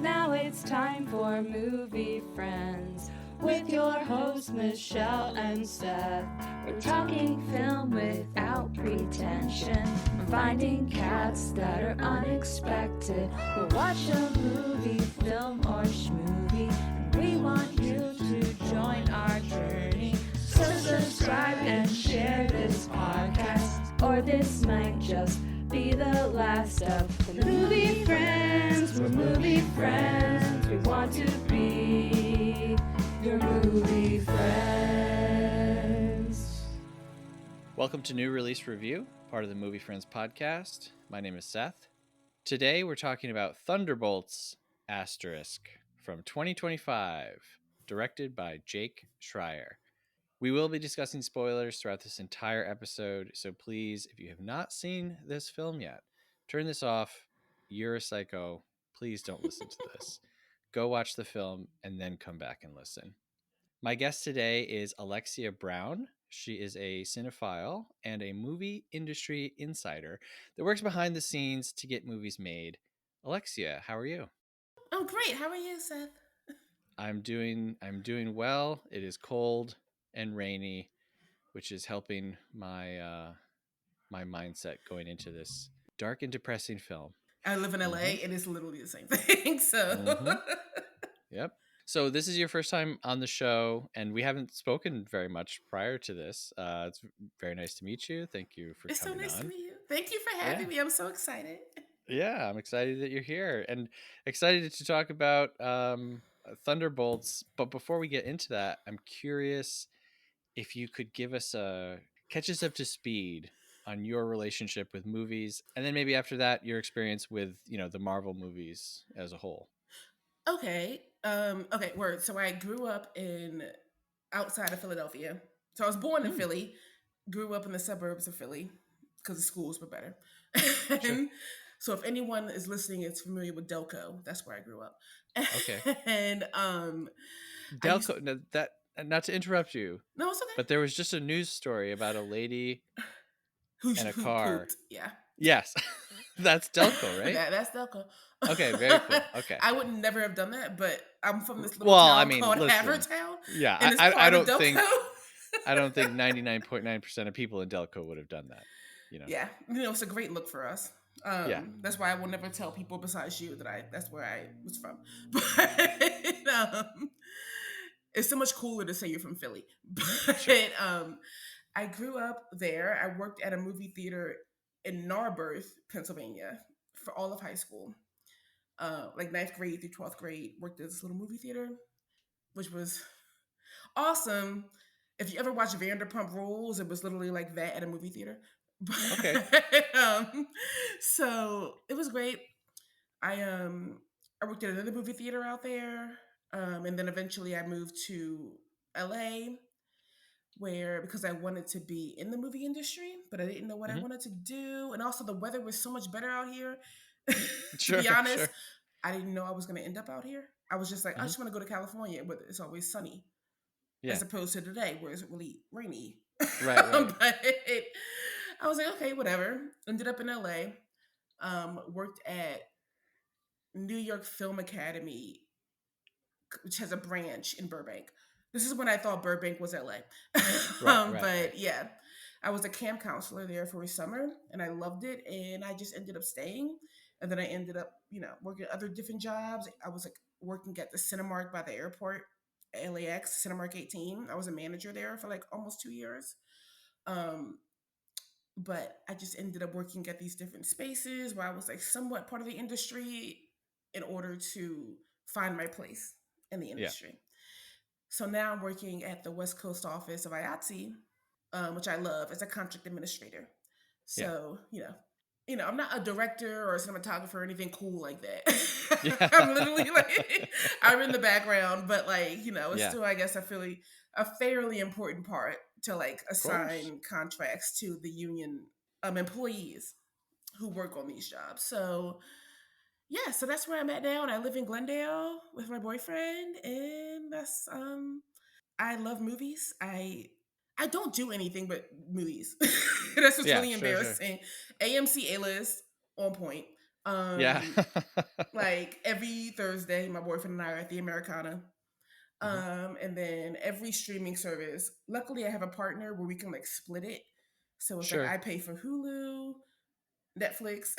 Now it's time for Movie Friends with your hosts Michelle and Seth. We're talking film without pretension. We're finding cats that are unexpected. We'll watch a movie, film, or schmovie, and we want you to join our journey. So subscribe and share this podcast, or this might just be the last of the Movie Friends. We're movie friends. We want to be your movie friends. Welcome to New Release Review, part of the Movie Friends podcast. My name is Seth. Today we're talking about Thunderbolts asterisk from 2025, directed by Jake Schreier. We will be discussing spoilers throughout this entire episode, so please, if you have not seen this film yet, turn this off. You're a psycho. Please don't listen to this. Go watch the film and then come back and listen. My guest today is Alexsia Brown. She is a cinephile and a movie industry insider that works behind the scenes to get movies made. Alexia, how are you? Oh, great. How are you, Seth? I'm doing well. It is cold and rainy, which is helping my my mindset going into this dark and depressing film. I live in LA. It is literally the same thing. So, Yep. So this is your first time on the show, and we haven't spoken very much prior to this. It's very nice to meet you. Thank you for it's so coming nice on. to meet you. Thank you for having me. I'm so excited. Yeah, I'm excited that you're here and excited to talk about Thunderbolts. But before we get into that, I'm curious if you could catch us up to speed on your relationship with movies, and then maybe after that, your experience with, the Marvel movies as a whole. Okay. Okay. Word. So I grew up outside of Philadelphia. So I was born in Philly, grew up in the suburbs of Philly because the schools were better. Sure. So if anyone is listening is familiar with Delco, that's where I grew up. Okay. And Delco, not to interrupt you, no, it's okay. but there was just a news story about a lady Who and a car. pooped? Yeah. Yes, that's Delco, right? That's Delco. Okay, very cool. Okay. I would never have done that, but I'm from this little Well, town I mean, called listen. Havertown. Yeah, and it's I part of don't think Delco. I don't think 99.9% of people in Delco would have done that. Yeah, it's a great look for us. Yeah. That's why I will never tell people besides you that that's where I was from. But it's so much cooler to say you're from Philly. But Sure. I grew up there. I worked at a movie theater in Narberth, Pennsylvania, for all of high school. Like 9th grade through 12th grade, worked at this little movie theater, which was awesome. If you ever watch Vanderpump Rules, it was literally like that at a movie theater. Okay. So it was great. I worked at another movie theater out there, and then eventually I moved to LA, because I wanted to be in the movie industry, but I didn't know what I wanted to do, and also the weather was so much better out here. To be honest, Sure. I didn't know I was going to end up out here. I was just like, I just want to go to California, but it's always sunny, as opposed to today where it's really rainy. Right. But I was like, okay, whatever. Ended up in LA. Worked at New York Film Academy, which has a branch in Burbank. This is when I thought Burbank was LA. But yeah, I was a camp counselor there for a summer and I loved it. And I just ended up staying. And then I ended up, working other different jobs. I was like working at the Cinemark by the airport, LAX, Cinemark 18. I was a manager there for like almost 2 years. But I just ended up working at these different spaces where I was like somewhat part of the industry in order to find my place in the industry. Yeah. So now I'm working at the West Coast office of IATSE, which I love, as a contract administrator. So, I'm not a director or a cinematographer or anything cool like that. Yeah. I'm literally like, I'm in the background, but like, it's still, I guess, a fairly important part to like assign contracts to the union employees who work on these jobs. So yeah, so that's where I'm at now. And I live in Glendale with my boyfriend, and that's I love movies. I don't do anything but movies. That's what's really embarrassing. Sure. AMC A-list on point. Yeah. Like every Thursday, my boyfriend and I are at the Americana. Mhm. And then every streaming service. Luckily, I have a partner where we can like split it. So it's like Sure. I pay for Hulu, Netflix,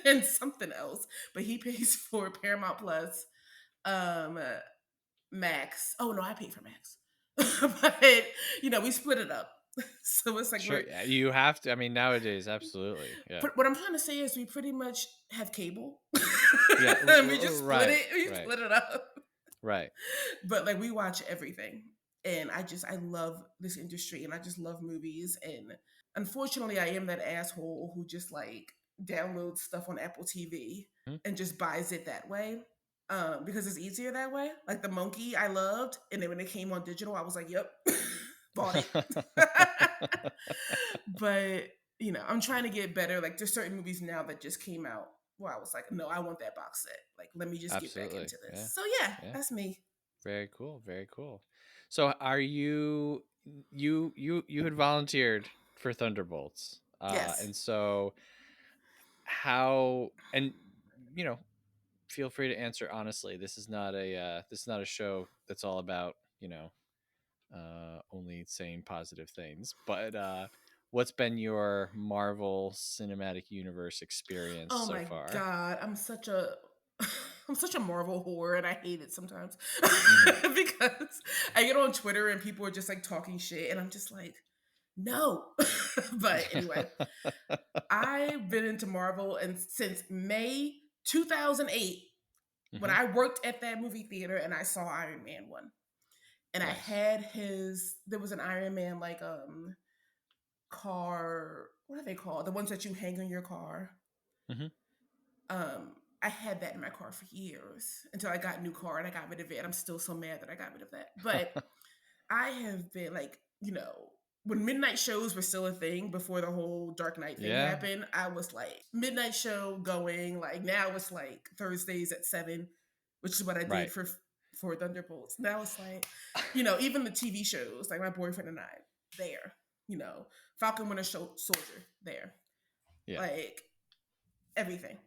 and something else, but he pays for Paramount Plus, um, Max. Oh no, I pay for Max, but we split it up. So it's like Sure. we're. Yeah, you have to. I mean, nowadays, absolutely. Yeah. But what I'm trying to say is we pretty much have cable, Yeah. and we just split Right. it. We Right. split it up. Right. But like we watch everything, and I love this industry, and I just love movies. And unfortunately, I am that asshole who just like downloads stuff on Apple TV Mhm. and just buys it that way, because it's easier that way. Like the Monkey I loved, and then when it came on digital, I was like, yep, bought it. But I'm trying to get better. Like there's certain movies now that just came out where I was like, no, I want that box set. Like let me just get back Absolutely. into Yeah. this. So yeah, Yeah. that's me. Very cool. Very cool. So, are you had volunteered for Thunderbolts, Yes. and so how and you know feel free to answer honestly. This is not a show that's all about only saying positive things. But what's been your Marvel Cinematic Universe experience Oh so my far? god, I'm such a I'm such a Marvel whore, and I hate it sometimes Hmm. because I get on Twitter and people are just like talking shit, and I'm just like, no. But anyway, I've been into Marvel and since May 2008 when Hmm. I worked at that movie theater and I saw Iron Man 1. And I Nice. had there was an Iron Man like car, what are they called? The ones that you hang on your car. Hmm. Um, I had that in my car for years until I got a new car and I got rid of it. And I'm still so mad that I got rid of that. But I have been like, when midnight shows were still a thing before the whole Dark Knight thing Yeah. happened, I was like midnight show going. Like now it's like Thursdays at 7, which is what I did Right. for Thunderbolts. Now it's like, even the TV shows, like my boyfriend and I, there, Falcon Winter Soldier, there, Yeah. like everything.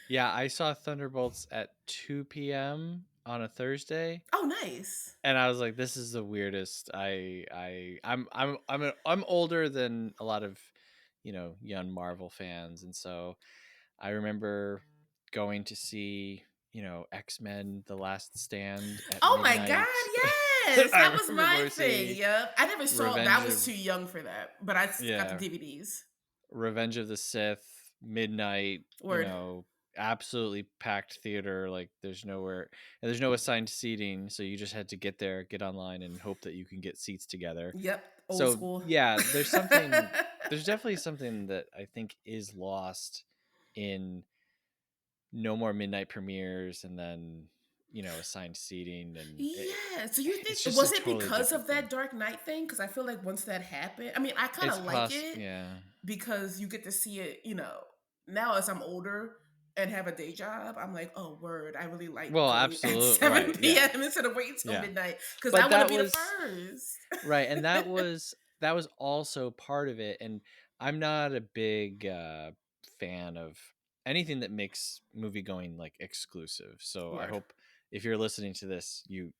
Yeah. I saw Thunderbolts at 2 p.m. on a Thursday, Oh, nice. and I was like, "This is the weirdest." I'm older than a lot of young Marvel fans, and so I remember going to see X-Men: The Last Stand at Oh my God, midnight. yes. I That was remember my going to thing. see Yep. I never saw Revenge that of was too young for that, but I got the yeah DVDs. Revenge of the Sith midnight. Word. Absolutely packed theater. Like there's no assigned seating, so you just had to get there, get online, and hope that you can get seats together. Yep. Old So school. yeah, there's definitely something that I think is lost in no more midnight premieres, and then assigned seating, and Yeah. So you think it's just a was it totally because different of that thing. Dark Knight thing? Because I feel like once that happened, I mean, I kind It's of like possible. it Yeah. because you get to see it. Now as I'm older and have a day job, I'm like, oh word, I really like Well, going at absolutely. seven Right. Yeah. p.m. instead of waiting till Yeah. midnight because I But want to that be the was first. right, and that was also part of it. And I'm not a big fan of anything that makes movie going like exclusive. So I Word. hope if you're listening to this, you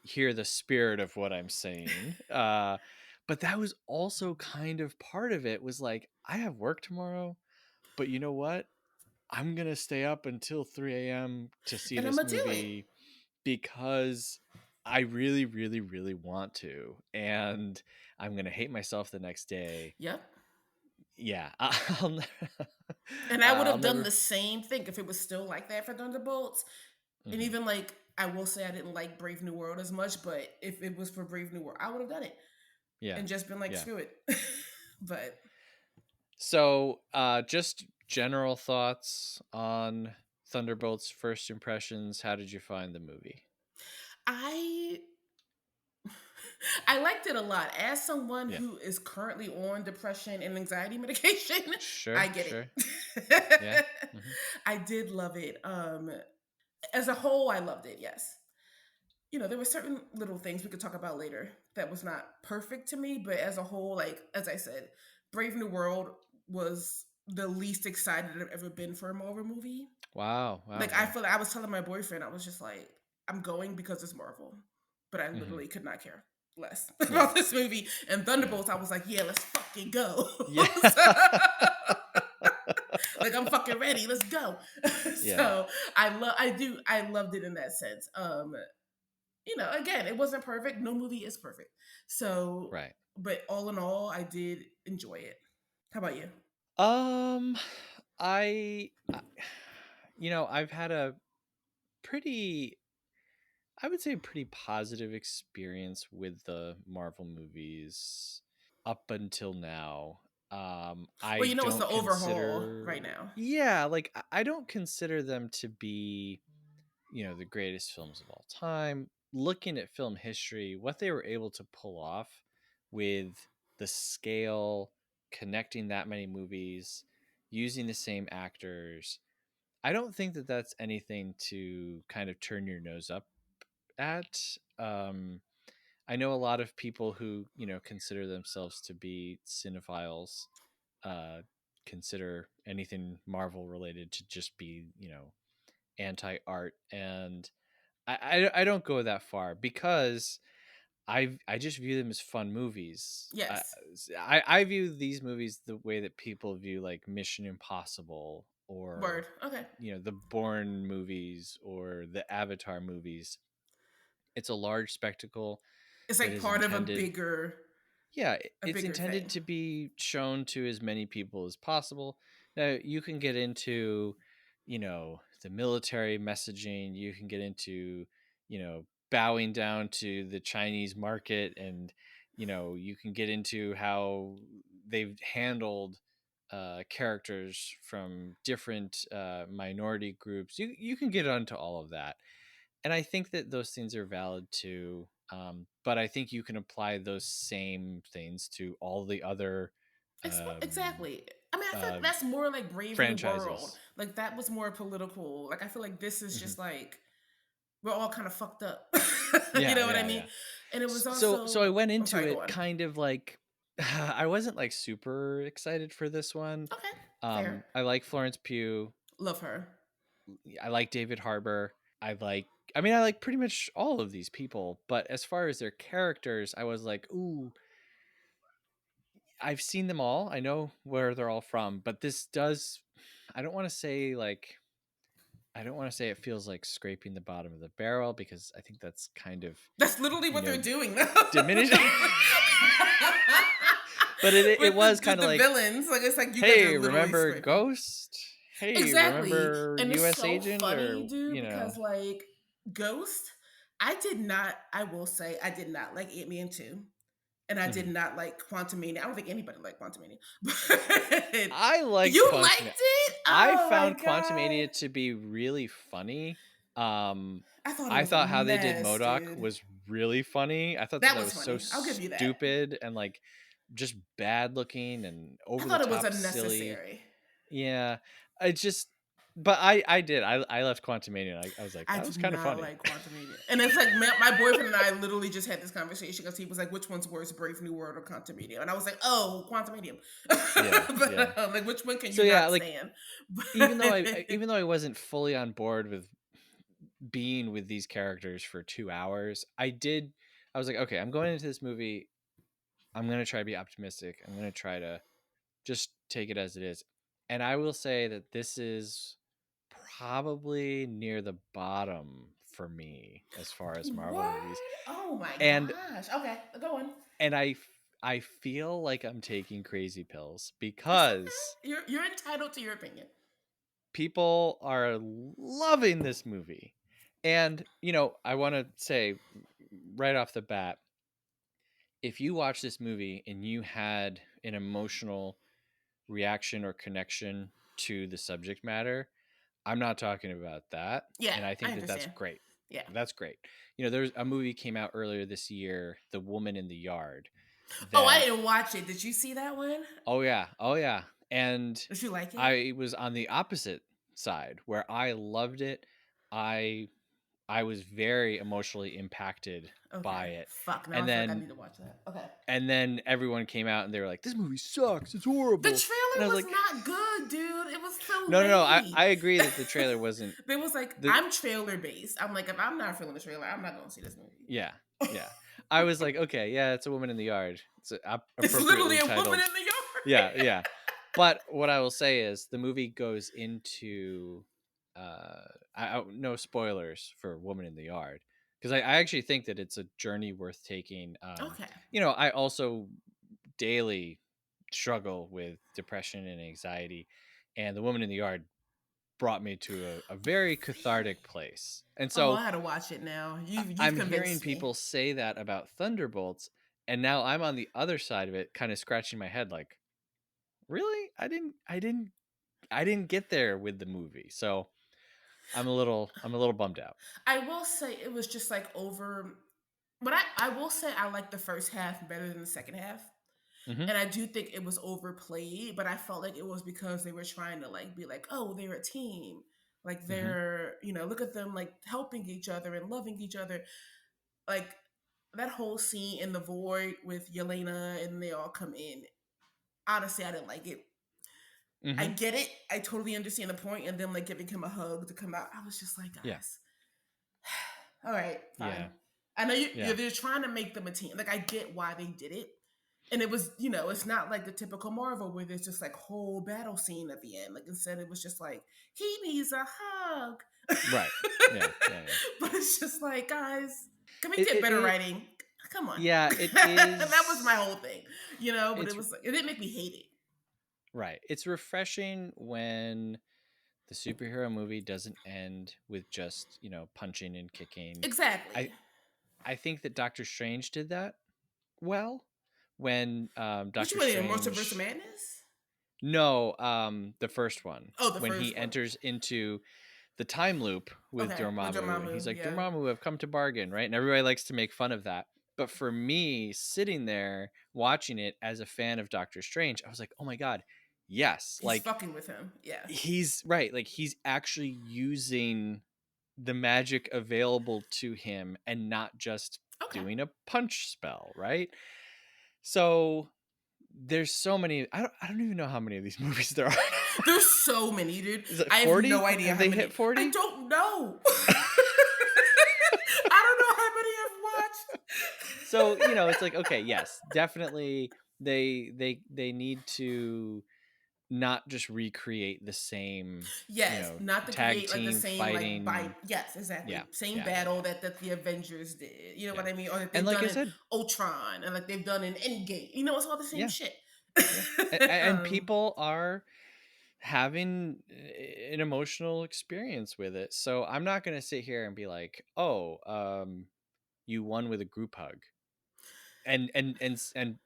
hear the spirit of what I'm saying. But that was also kind of part of it, was like, I have work tomorrow, but you know what? I'm gonna stay up until 3 a.m. to see And I'm this gonna do it. movie because I really, really, really want to, and I'm gonna hate myself the next day. Yep. Yeah, I'll never, And I would I'll have done never. the same thing if it was still like that for Thunderbolts. And Mhm. even like I will say I didn't like Brave New World as much, but if it was for Brave New World, I would have done it Yeah, and just been like, yeah. screw it. But So, just general thoughts on Thunderbolt's first impressions. How did you find the movie? I I liked it a lot. As someone Yeah, who is currently on depression and anxiety medication, I sure, get sure. Yeah. it. Hmm. I did love it. As a whole, I loved it, yes. There were certain little things we could talk about later that was not perfect to me, but as a whole, like as I said, Brave New World was the least excited I've ever been for a Marvel movie. Wow. Like I Yeah. feel like I was telling my boyfriend, I was just like, I'm going because it's Marvel, but I Hmm. literally could not care less Yeah. about this movie. And Yeah. Thunderbolts, I was like, yeah, let's fucking go. Yeah. So- like I'm fucking ready. Let's go. Yeah. So I loved it in that sense. Again, it wasn't perfect. No movie is perfect. So, Right. but all in all, I did enjoy it. How about you? Um, I I've had a pretty, I would say, a pretty positive experience with the Marvel movies up until now. Well, I it's the don't overhaul right consider, now. yeah, like I don't consider them to be, the greatest films of all time. Looking at film history, what they were able to pull off with the scale, connecting that many movies, using the same actors, I don't think that that's anything to kind of turn your nose up at. I know a lot of people who, consider themselves to be cinephiles, uh, consider anything Marvel related to just be, anti art. And I don't go that far because I just view them as fun movies. Yes. I view these movies the way that people view like Mission Impossible or Word. Okay. the Bourne movies or the Avatar movies. It's a large spectacle It's that like is part of intended, yeah, a it's bigger intended thing. to be shown to as many people as possible. Now you can get into, the military messaging. You can get into, bowing down to the Chinese market, and you can get into how they've handled characters from different minority groups. You can get onto all of that, and I think that those things are valid too. But I think you can apply those same things to all the other um, Exactly. I mean, I feel uh, like that's more like Brave New World. franchises. Like that was more political. Like I feel like this is Hmm. just like we're all kind of fucked up. You Yeah, know what I yeah, mean? yeah. And it was So I also. went I'm into sorry. Go it on. kind of like I wasn't like super excited for this one. Okay. Fair. I like Florence Pugh. Love her. I like David Harbour. I like pretty much all of these people, but as far as their characters, I was like, ooh, I've seen them all. I know where they're all from, but this does, I don't want to say like, I don't want to say it feels like scraping the bottom of the barrel, because I think that's kind of, That's literally you what know, they're doing now. diminishing. But it With was with kind of the like, villains, like it's like you guys are hey, literally remember scraping. Ghost? Hey, Exactly. remember And it's US so Agent? funny, Or, dude, because like Ghost, I will say I did not like Ant-Man 2. And I did Mhm. not like Quantumania. I don't think anybody liked Quantumania. But I liked you Quantum. liked it? I Oh my found god. Quantumania to be really funny. Um, I thought it I was a thought how they did mess, MODOK dude. was really funny. I thought that That that was was so funny. I'll give you that. stupid and like just bad looking and I over the thought it was top silly. unnecessary. Yeah, I just, but I did. I left Quantumania. And I was like, I that was did kind of not funny. like Quantumania. And it's like my boyfriend and I literally just had this conversation because he was like, which one's worse, Brave New World or Quantumania? And I was like, oh, Quantumania. Yeah, yeah. But like, which one can So you yeah, not like stand? even though I wasn't fully on board with being with these characters for 2 hours, I was like, okay, I'm going into this movie. I'm going to try to be optimistic. I'm going to try to just take it as it is. And I will say that this is probably near the bottom for me as far as Marvel What? movies. Oh my And gosh. Okay, go on. and I feel like I'm taking crazy pills It's because okay. You're entitled to your opinion. people are loving this movie. And, I want to say right off the bat, if you watch this movie and you had an emotional reaction or connection to the subject matter, I'm not talking about that. Yeah, And I I think that that's understand. great. Yeah. That's great. There's a movie came out earlier this year, The Woman in the Yard, Oh, I that, didn't watch it. Did you see that one? oh yeah, oh yeah. And Did you like it? I was on the opposite side where I loved it. I I was very emotionally impacted by it. Fuck. Now And I feel like I then need to watch that. Okay. and then everyone came out and they were like, "This movie sucks. It's The horrible." And I trailer was was like, not good, dude. It was so "No, no, no. vague. I agree that the trailer wasn't It was like, the I'm trailer based. I'm like, if I'm not feeling the trailer, I'm not going to see this movie. yeah, yeah." I was like, "Okay, yeah, it's a woman in the yard. It's It's literally appropriately a woman titled." in the Yeah, yard. yeah. But what I will say is the movie goes into no spoilers for Woman in the Yard, because I actually think that it's a journey worth taking. Okay. I also daily struggle with depression and anxiety, and the Woman in the Yard brought me to a very cathartic place. And Oh, so I had to watch it now. You've I'm hearing convinced me. people say that about Thunderbolts, and now I'm on the other side of it, kind of scratching my head like, really? I didn't get there with the movie. So I'm a little bummed out. I will say it was just like over, but I will say I like the first half better than the second half. Hmm. And I do think it was overplayed, but I felt like it was because they were trying to like be like, oh, they're a team. Like Hmm. they're, look at them like helping each other and loving each other. Like that whole scene in the void with Yelena and they all come in. Honestly, I didn't like it. I Hmm. get it. I totally understand the point, and them like giving him a hug to come out. I was just like, Yeah. guys, all right, fine. Yeah. I know Yeah. they're trying to make them a team. Like I get why they did it, and it was it's not like the typical Marvel where there's just like whole battle scene at the end. Like instead, it was just like he needs a hug. Right. Yeah. Yeah. Yeah. But it's just like, guys, can we It, get it, better it writing? Come on. yeah, it That was is. my whole thing, But it It's was like it didn't make me hate it. right. It's refreshing when the superhero movie doesn't end with just, punching and kicking. I Exactly. I think that Doctor Strange did that well when Which Doctor one? Multiverse of Strange. Madness? No, the first one, Oh, the when he first one. enters into the time loop with Okay, with Dormammu, and he's Dormammu, like, yeah. "Dormammu, I've come to bargain," right? And everybody likes to make fun of that. But for me, sitting there watching it as a fan of Doctor Strange, I was like, "Oh my god, yes!" He's Like fucking with him. Yeah. he's right, like he's actually using the magic available to him and not just Okay. doing a punch spell, right? So there's so many. I don't even know how many of these movies there are. There's so many, dude. Is it I have 40? no idea Have how they many. hit I 40? don't know. I don't know how many I've watched. So, it's like, okay, yes, definitely they need to not just recreate the same, Yes, not to tag create like the team same like bite. fighting. Yes, exactly. Yeah. Same Yeah, yeah, battle yeah. that the Avengers did. You know Yeah. what I mean? Or that And they've like done I in said, Ultron and like they've done in Endgame. It's all the same yeah, shit. yeah. And um, people are having an emotional experience with it. So I'm not going to sit here and be like, "Oh, you won with a group hug." And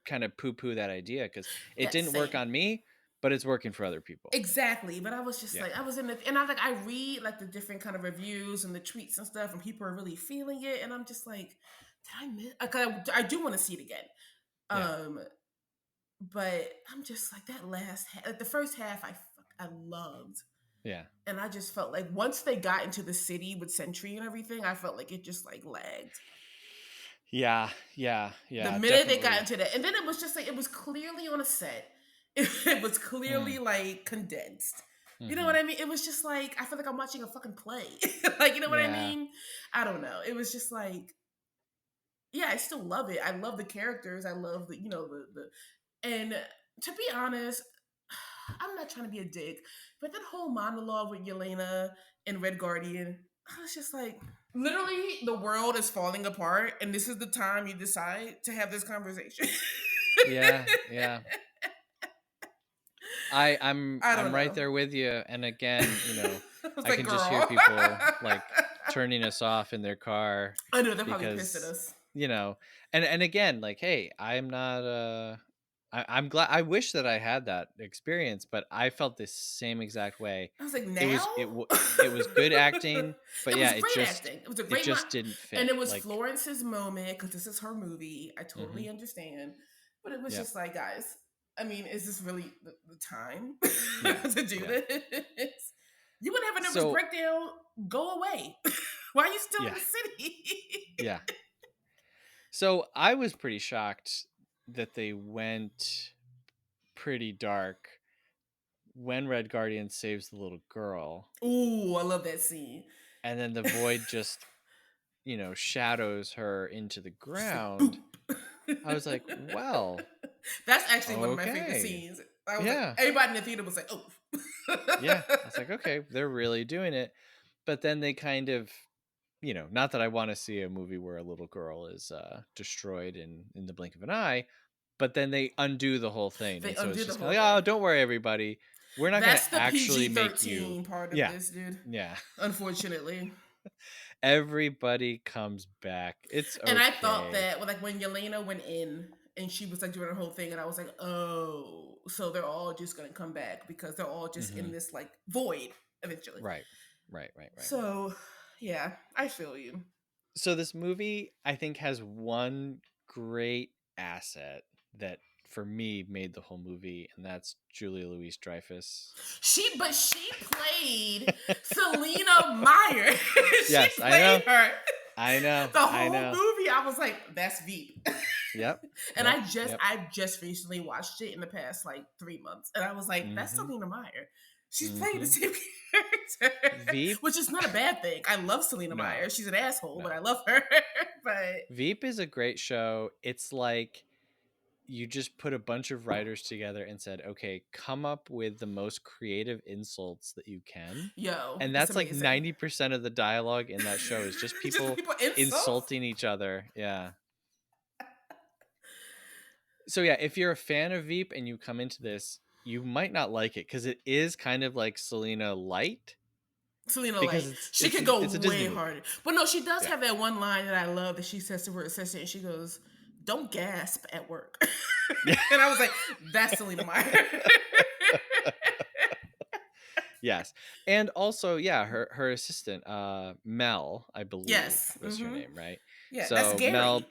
kind of poo-poo that idea, because it yes, didn't work same. on me, but it's working for other people. Exactly, but I was just Yeah. like, I was in the, and I like, I read like the different kind of reviews and the tweets and stuff, and people are really feeling it, and I'm just like, did I miss? Like, I do want to see it again, Yeah. but I'm just like that last half, like the first half, I loved, Yeah. and I just felt like once they got into the city with Sentry and everything, I felt like it just like lagged. Yeah. Yeah. The Yeah. minute they got Definitely. into that, and then it was just like it was clearly on a set. It was clearly Mm. like condensed. You know Hmm. what I mean? It was just like I feel like I'm watching a fucking play. Like, you know what I Yeah. mean? I don't know. It was just like, yeah, I still love it. I love the characters. I love the and to be honest, I'm not trying to be a dick, but that whole monologue with Yelena and Red Guardian, I was just like, literally, the world is falling apart, and this is the time you decide to have this conversation. Yeah. Yeah. I'm I don't I'm right know. there with you. And again, I was I like, can just hear girl. people like turning us off in their car I know they're probably pissed at because, us. and again, like, hey, I'm not I'm glad. I wish that I had that experience, but I felt the same exact way. I was like, It now? was it was good acting, but It yeah, was great acting. It was a it great just didn't and fit. it was Like, Florence's moment because this is her movie. I hmm totally understand, but it was yeah, just like, guys. I mean, is this really the time yeah, to do yeah. this? You would have a nervous So breakdown. Go away. Why are you still in Yeah. the city? Yeah. So I was pretty shocked that they went pretty dark when Red Guardian saves the little girl, Ooh, I love that scene. and then the Void just, shadows her into the Just like ground. boop. I was like, well, That's actually one of my favorite okay. scenes. I was like, Yeah. everybody in the theater was like, oh. Yeah. I was like, okay, they're really doing it. But then they kind of, not that I want to see a movie where a little girl is destroyed in the blink of an eye, but then they undo the whole thing. They And so it's undid the just whole kind of like, oh, thing. don't worry, everybody. We're not going That's to the actually PG make you. 13 part of Yeah. this, dude. Yeah. Unfortunately. Everybody comes back. It's okay. And I thought that like when Yelena went in and she was like doing her whole thing, and I was like, oh, so they're all just gonna come back because they're all just in this like void eventually. Right. So yeah, I feel you. So this movie, I think, has one great asset that for me made the whole movie, and that's Julia Louis-Dreyfus. She played Selena Meyer. Yes, she played her. I know. The whole movie, I was like, that's Veep. Yep. And I just recently watched it in the past like 3 months, and I was like, that's Selena Meyer. She's playing the same character, Veep, which is not a bad thing. I love Selena Meyer. She's an asshole, but I love her. But Veep is a great show. It's like you just put a bunch of writers together and said, okay, come up with the most creative insults that you can. And that's like 90% of the dialogue in that show is just people insulting each other. Yeah. So yeah, if you're a fan of Veep and you come into this, you might not like it because it is kind of like Selena light. Selena Light. She could go way harder. But no, she does have that one line that I love that she says to her assistant. She goes, don't gasp at work. And I was like, that's Selena Meyer. Yes. And also, yeah, her assistant, Mel, I believe was her name, right? Yeah, so that's Gary. Mel,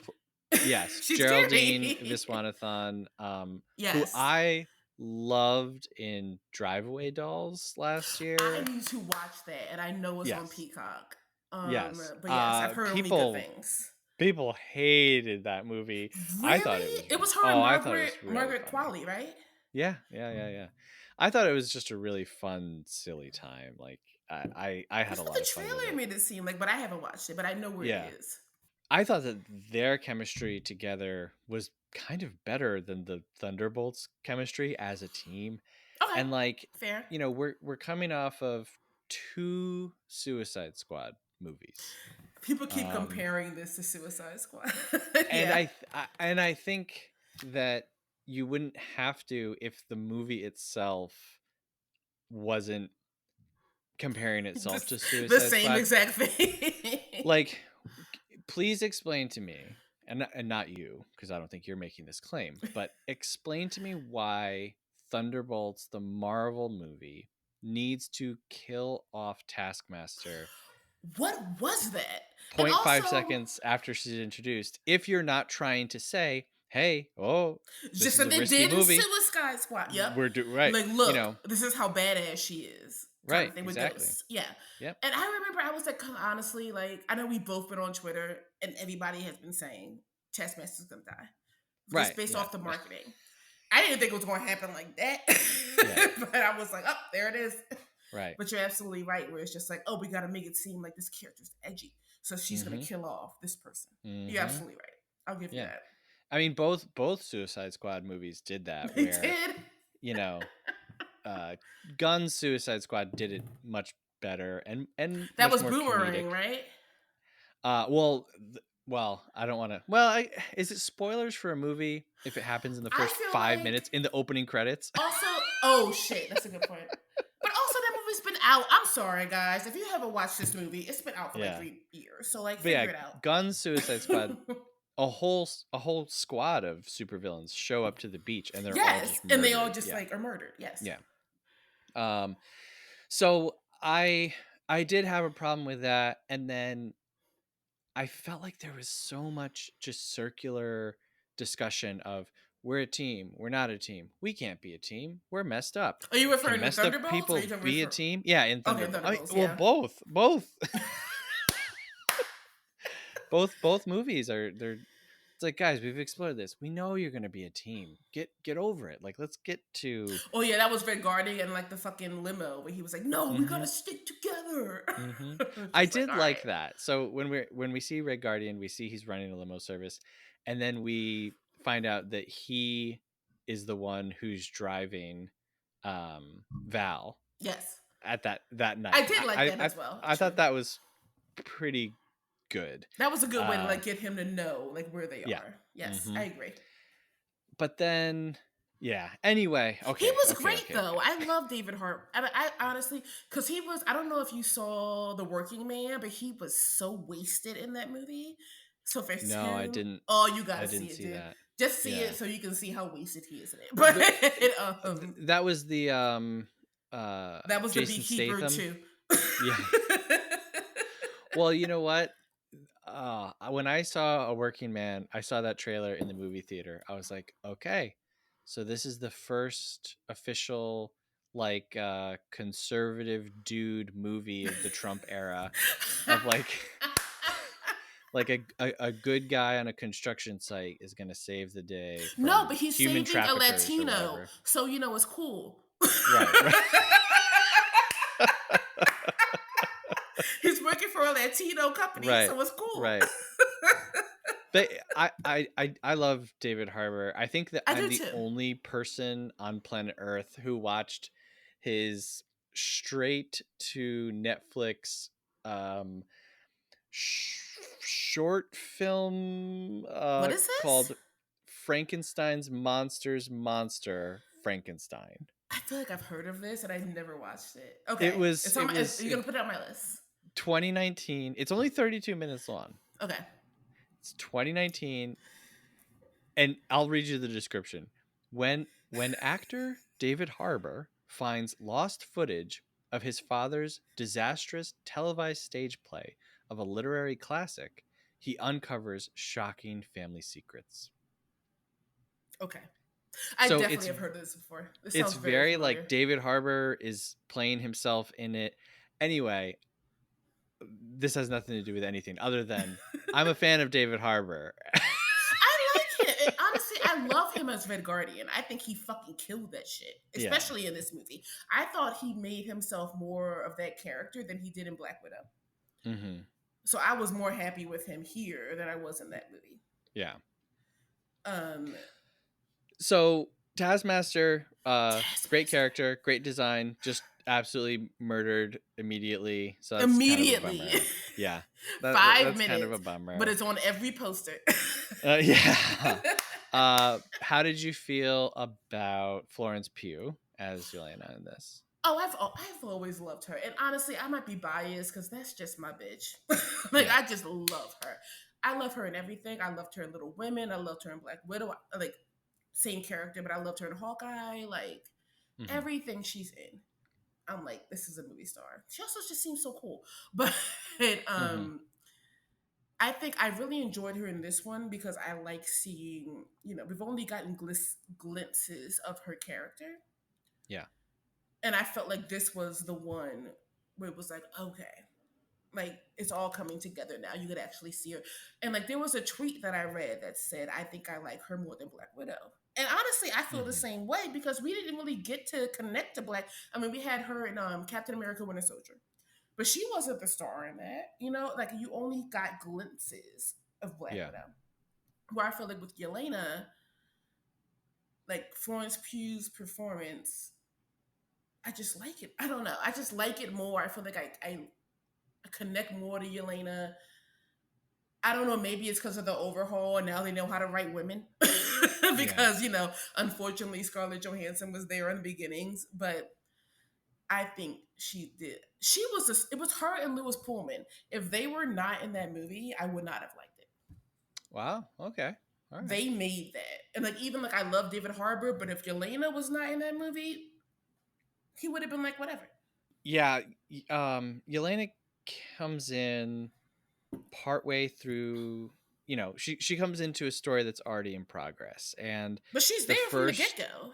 yes, Geraldine Viswanathan, who I loved in Drive Away Dolls last year. I need to watch that, and I know it's on Peacock. Yes. But yes, I've heard only good things. People hated that movie. Really? I thought it was her and Margaret Qualley, right? Yeah. I thought it was just a really fun, silly time. Like I had a lot of fun. The trailer made it seem like, but I haven't watched it, but I know where it is. I thought that their chemistry together was kind of better than the Thunderbolts chemistry as a team. Okay. And like, fair. We're coming off of 2 Suicide Squad movies. People keep comparing this to Suicide Squad. And I think that you wouldn't have to if the movie itself wasn't comparing itself to Suicide Squad. The same exact thing. Like, please explain to me, and not you, because I don't think you're making this claim, but explain to me why Thunderbolts, the Marvel movie, needs to kill off Taskmaster. What was that? 0.5 seconds after she's introduced, if you're not trying to say, hey, this just is a risky movie. Suicide Squad. Yep. We're right. Like, look, this is how badass she is. Right. Exactly. Yeah. Yep. And I remember I was like, honestly, like, I know we've both been on Twitter and everybody has been saying Taskmaster's gonna die. Just based off the marketing. I didn't think it was going to happen like that. But I was like, there it is. Right. But you're absolutely right, where it's just like, we got to make it seem like this character's edgy. So she's going to kill off this person. You're absolutely right. I'll give you that. I mean, both Suicide Squad movies did that. They did. Gunn's Suicide Squad did it much better. And that was Boomerang, right? Well, I don't want to. Well, is it spoilers for a movie if it happens in the first 5 minutes in the opening credits? Also, shit, that's a good point. But also, that movie's been out. I'm sorry, guys. If you haven't watched this movie, it's been out for like 3 years. So, figure it out. Gunn's Suicide Squad, a whole squad of supervillains show up to the beach, and they're all just murdered. And they all just are murdered. Yes. Yeah. So I did have a problem with that, and then I felt like there was so much just circular discussion of we're a team, we're not a team, we can't be a team, we're messed up. Are you referring to Thunderbolts? People be a team? Yeah, in Thunderbolts. Thunderbolts, well, both. both movies are they're. It's like, guys, we've explored this. We know you're gonna be a team. Get over it. Like, let's get to. Oh yeah, that was Red Guardian and like the fucking limo where he was like, "No, we Mm-hmm. gotta stick together." Mm-hmm. I Just like, did all like right. that. So when we see Red Guardian, we see he's running a limo service, and then we find out that he is the one who's driving Val Yes, at that I night. did like that as well. I True. thought that was pretty good. That was a good way to Uh, like get him to know like where they yeah. are. Yes, Mm-hmm. I agree. But then, yeah. Anyway, He okay. was great though. I love David Harbour. I honestly, because he was. I don't know if you saw The Working Man, but he was so wasted in that movie. So for No, I him, didn't. oh, you I gotta see didn't it, see dude. that. Just see Yeah. it so you can see how wasted he is in it. But The um, that was the that was the Jason Beekeeper Statham. too. Yeah. Well, you know what? When I saw A Working Man, I saw that trailer in the movie theater. I was like, okay, so this is the first official like conservative dude movie of the Trump era of like like a good guy on a construction site is gonna save the day No, from but he's human saving a traffickers or Latino, whatever. so you know it's cool. Right, right. He's working for a Latino company, Right, so it's cool. right. But I love David Harbour. I think that I I'm do the too. only person on planet Earth who watched his straight to Netflix um short film What is this? called Frankenstein's Monster Frankenstein. I feel like I've heard of this and I've never watched it. It Okay, was it's on. You're gonna put it on my list. 2019. It's only 32 minutes long. Okay. It's 2019, and I'll read you the description. When actor David Harbour finds lost footage of his father's disastrous televised stage play of a literary classic, he uncovers shocking family secrets. Okay. I So definitely have heard of this before. This it's sounds very very familiar. like David Harbour is playing himself in it. Anyway, this has nothing to do with anything other than I'm a fan of David Harbour. I like him. And honestly, I love him as Red Guardian. I think he fucking killed that shit, Yeah. especially in this movie. I thought he made himself more of that character than he did in Black Widow. Mm-hmm. So I was more happy with him here than I was in that movie. Yeah. Um, So Taskmaster, Taskmaster. great character, great design, just absolutely murdered immediately. So that's Immediately. kind of a bummer. Yeah. 5 that's minutes. kind of a bummer. But it's on every poster. Yeah. How did you feel about Florence Pugh as Yelena in this? Oh, I've always loved her, and honestly, I might be biased because that's just my bitch. Like Yeah. I just love her. I love her in everything. I loved her in Little Women. I loved her in Black Widow. Like same character, but I loved her in Hawkeye. Like Mhm. everything she's in, I'm like, this is a movie star. She also just seems so cool. But I think I really enjoyed her in this one because I like seeing. We've only gotten glimpses of her character. Yeah. And I felt like this was the one where it was like, okay, like it's all coming together now. You could actually see her. And like there was a tweet that I read that said, I think I like her more than Black Widow. And honestly, I feel the same way because we didn't really get to connect to Black. I mean, we had her in Captain America Winter Soldier, but she wasn't the star in that. Like you only got glimpses of Black Widow. Where I feel like with Yelena, like Florence Pugh's performance, I just like it. I don't know. I just like it more. I feel like I connect more to Yelena. I don't know. Maybe it's because of the overhaul and now they know how to write women. Because, unfortunately Scarlett Johansson was there in the beginnings. But I think she did. It was her and Lewis Pullman. If they were not in that movie, I would not have liked it. Wow. Okay. All right. They made that. And like even like I love David Harbour, but if Yelena was not in that movie, he would have been like, whatever. Yeah. Yelena comes in partway through, she comes into a story that's already in progress. But she's there from the get-go.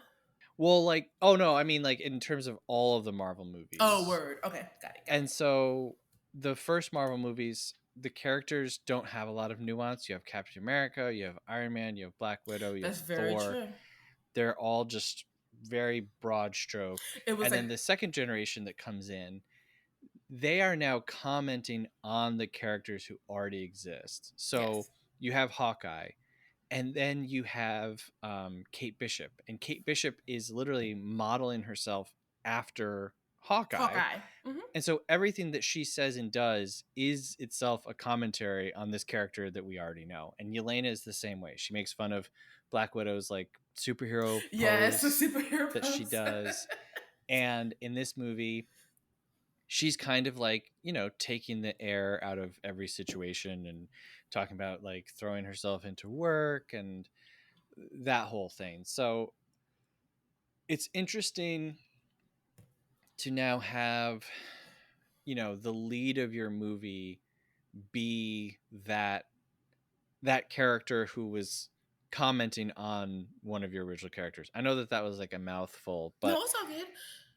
Well, like, oh no, I mean like in terms of all of the Marvel movies. Oh, word. Okay, got it. And so the first Marvel movies the characters don't have a lot of nuance. You have Captain America, you have Iron Man, you have Black Widow, you have That's very Thor. true. They're all just very broad stroke. It was And like, then the second generation that comes in, they are now commenting on the characters who already exist. So yes, you have Hawkeye, and then you have Kate Bishop, and Kate Bishop is literally modeling herself after Hawkeye. Hawkeye. Hmm. And so everything that she says and does is itself a commentary on this character that we already know. And Yelena is the same way. She makes fun of Black Widow's like superhero Yes, the pose superhero that she pose. does. And in this movie, she's kind of like, taking the air out of every situation and talking about like throwing herself into work and that whole thing. So it's interesting to now have, the lead of your movie be that character who was commenting on one of your original characters. I know that was like a mouthful, No, but it's all good.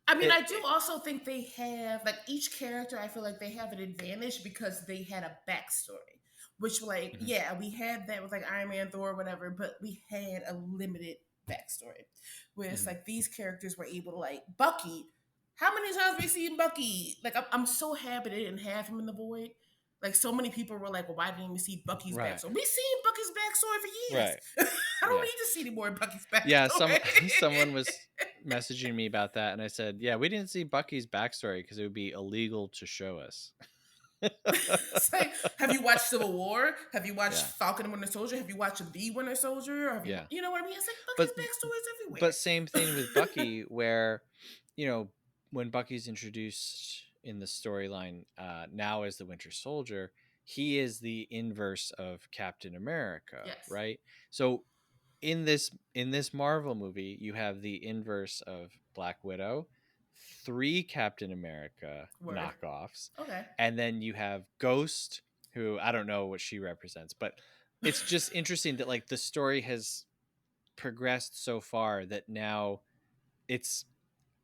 I mean, it, I do also think they have like each character. I feel like they have an advantage because they had a backstory, which like mhm, yeah, we had that with like Iron Man, Thor, whatever, but we had a limited backstory. Where it's mhm. like these characters were able to like Bucky. How many times we seen Bucky? Like I'm so happy they didn't have him in the void. Like so many people were like, well, why didn't we see Bucky's Right, backstory? We seen Bucky's backstory for years. right, I don't yeah, need to see any more Bucky's yeah. backstory. Someone was messaging me about that, and I said, yeah, we didn't see Bucky's backstory because it would be illegal to show us. It's like, have you watched Civil War? Have you watched Yeah, Falcon and Winter Soldier? Have you watched The Winter Soldier? Or have yeah. you know what I mean? It's like but Bucky's backstory is but everywhere. same thing with Bucky, where when Bucky's introduced in the storyline now as the Winter Soldier, he is the inverse of Captain America, Yes. right? So in this Marvel movie, you have the inverse of Black Widow, 3 Captain America Word. knockoffs, Okay. and then you have Ghost, who I don't know what she represents, but it's just interesting that like the story has progressed so far that now it's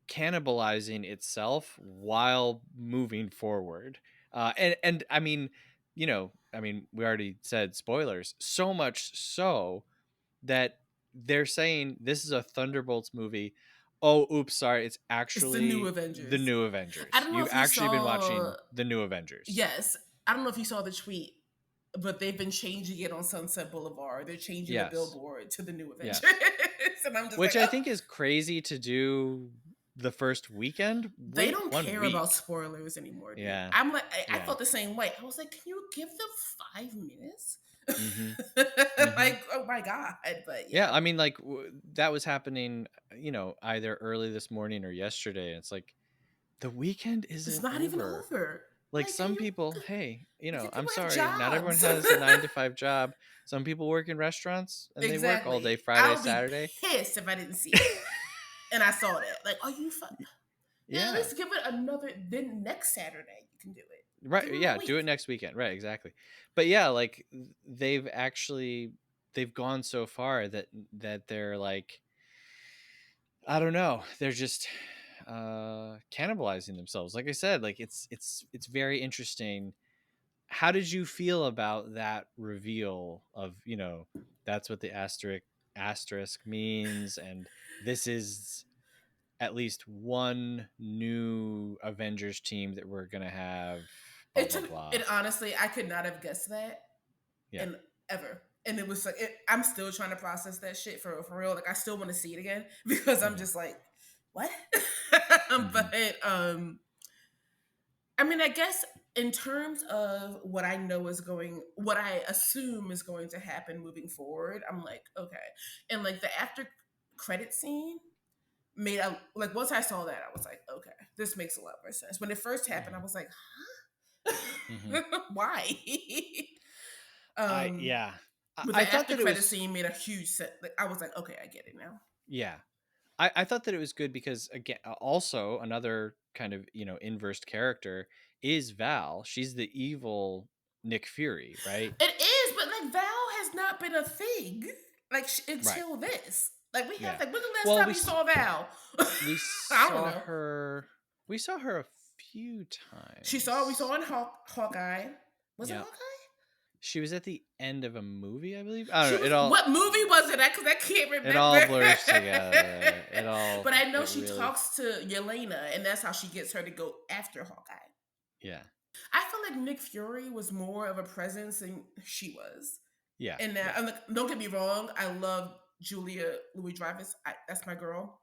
cannibalizing itself while moving forward. And I mean, we already said spoilers, so much so that they're saying this is a Thunderbolts movie. Oh, oops, sorry, it's It's the new actually the Avengers. new I Avengers. don't know You've if you actually been saw. watching the new Avengers. Yes. I don't know if you saw the tweet, but they've been changing it on Sunset Boulevard. They're changing the Yes. billboard to the new Avengers. Yes. And I'm just Which like, I oh, think is crazy to do the first weekend. they Wait don't 1 care about week. spoilers anymore, dude. Yeah. I'm like, I Yeah. felt the same way. I was like, can you give them 5 minutes? Mhm. Mhm. Like, oh my god! But Yeah, yeah, I mean, like that was happening, either early this morning or yesterday. It's like the weekend it's isn't not even over. over. Like Like, can some you? people, hey, I'm People have sorry, not everyone jobs. has a 9 to 5 job. Some people work in restaurants and they work all day Exactly. Friday, I'll be Saturday. pissed if I didn't see it and I saw that. Like, are you? Yeah, at Yeah. least give it another. Then next Saturday you can do it. Give Right. them a Yeah. Do week. it next weekend. Right. Exactly. But yeah, like they've gone so far that they're like, I don't know. They're just cannibalizing themselves. Like I said, like it's very interesting. How did you feel about that reveal of, that's what the asterisk means, and this is at least one new Avengers team that we're gonna have, blah It blah took blah. it honestly. I could not have guessed that Yeah. and ever. And it was like I'm still trying to process that shit for real. Like I still want to see it again because I'm Hmm. just like, what? Hmm. But I mean, I guess in terms of what I assume is going to happen moving forward, I'm like, okay. And like the after credit scene made a like once I saw that, I was like, okay, this makes a lot more sense. When it first happened, I was like, Hmm. huh? Why? I um, yeah. I, but I the thought after that it credit was scene made a huge set. Like I was like, okay, I get it now. yeah. I thought that it was good because again, also another kind of inversed character is Val. She's the evil Nick Fury, right? It is, but like Val has not been a thing like Right. until this. Like we have Yeah. like when the last Well, time we saw Val? we I don't saw know. her. We saw her a few We saw times. in Hawkeye. Was it Hawkeye? She was at the end of a movie, I believe. I don't know. Was, what movie was it? Because I can't remember. It all blurs together. But I know she talks to Yelena, and that's how she gets her to go after Hawkeye. Yeah. I feel like Nick Fury was more of a presence than she was. Yeah. And don't get me wrong, I love Julia Louis-Dreyfus. That's my girl.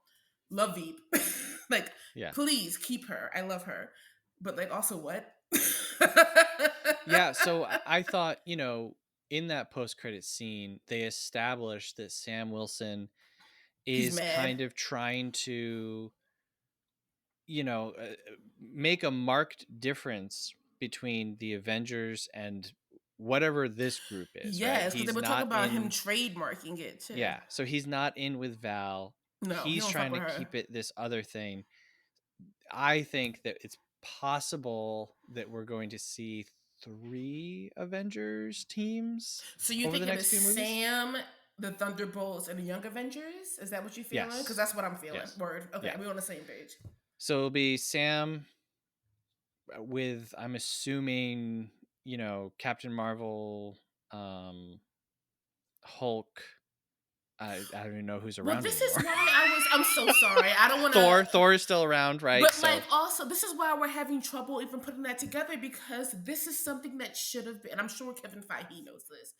Love Veep. Like, please keep her. I love her. But like, also what? Yeah. So I thought, in that post-credit scene, they established that Sam Wilson is kind of trying to, make a marked difference between the Avengers and whatever this group is. Yes, because they were talking about him trademarking it too. Yeah, so he's not in with Val. No, he's trying to keep it this other thing. I think that it's possible that we're going to see 3 Avengers teams. So you think it is Sam, the Thunderbolts, and the Young Avengers? Is that what you feeling? Because that's what I'm feeling. Yes. Word. Okay, we're on the same page. So it'll be Sam with, I'm assuming, Captain Marvel, Hulk. I don't even know who's around. Well, this anymore. Is why I'm so sorry. I don't want to. Thor is still around, right? But like, also, this is why we're having trouble even putting that together, because this is something that should have been. And I'm sure Kevin Feige knows this.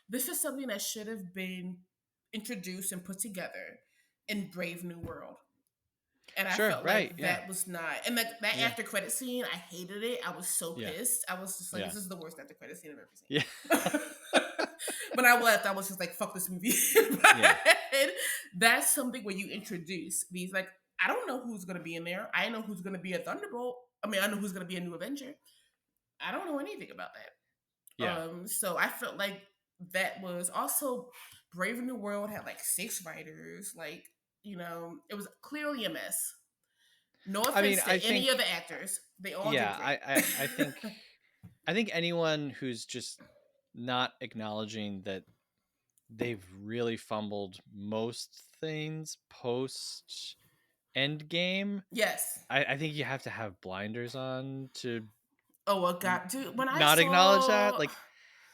This is something that should have been introduced and put together in Brave New World. And I felt like that was not. And that after credit scene, I hated it. I was so pissed. I was just like, this is the worst after credit scene I've ever seen. Yeah. When I left, I was just like, fuck this movie. That's something where you introduce these, like, I don't know who's going to be in there. I know who's going to be a Thunderbolt. I mean, I know who's going to be a new Avenger. I don't know anything about that. Yeah. So I felt like that was also Brave New World had like 6 writers. Like, it was clearly a mess. No offense to any of the actors. They all did great. I think anyone who's just not acknowledging that they've really fumbled most things post Endgame. Yes. I think you have to have blinders on to God, dude, when I not acknowledge that. Like,